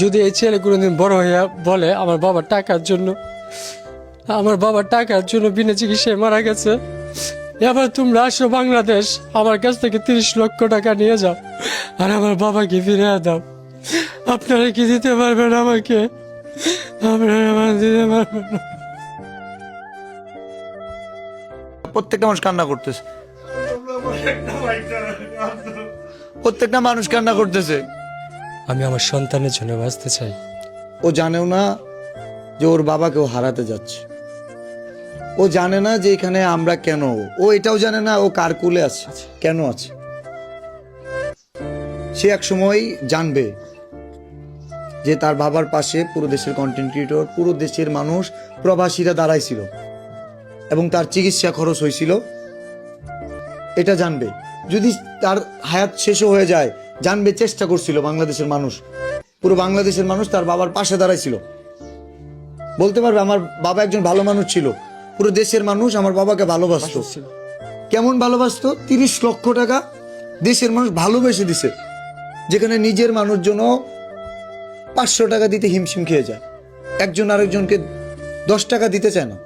যদি এই ছেলে কোনোদিন বড় হইয়া বলে আমার বাবা টাকার জন্য বিনা চিকিৎসায় মারা গেছে, এবার তোমরা আসো বাংলাদেশ, আমার কাছ থেকে 30 লক্ষ টাকা নিয়ে যাও আর আমার বাবাকে ফিরে দাও। আপনারা কি দিতে পারবেন আমাকে? আপনারা আমার দিতে পারবেন না? প্রত্যেকটা মানুষ কান্না করতেছে, প্রত্যেকটা মানুষ কান্না করতেছে। আমি আমার সন্তানের জন্য বাঁচতে চাই। ও জানেও না যে ওর বাবাকেও হারাতে যাচ্ছে, ও জানে না যে এখানে আমরা কেন, ও এটাও জানে না ও কার কুলে আছে, কেন আছে। সে এক সময় জানবে যে তার বাবার পাশে পুরো দেশের কন্টেন্ট ক্রিয়েটর, পুরো দেশের মানুষ, প্রবাসীরা দাঁড়াইছিল এবং তার চিকিৎসা খরচ হয়েছিল, এটা জানবে। যদি তার হায়াত শেষও হয়ে যায়, জানবে চেষ্টা করছিল বাংলাদেশের মানুষ, পুরো বাংলাদেশের মানুষ তার বাবার পাশে দাঁড়াইছিল। বলতে পারবে আমার বাবা একজন ভালো মানুষ ছিল, পুরো দেশের মানুষ আমার বাবাকে ভালোবাসতো। কেমন ভালোবাসতো? 30 লক্ষ টাকা দেশের মানুষ ভালোবেসে দিছে, যেখানে নিজের মানুষজন 500 টাকা দিতে হিমশিম খেয়ে যায়, একজন আরেকজনকে 10 টাকা দিতে চায় না।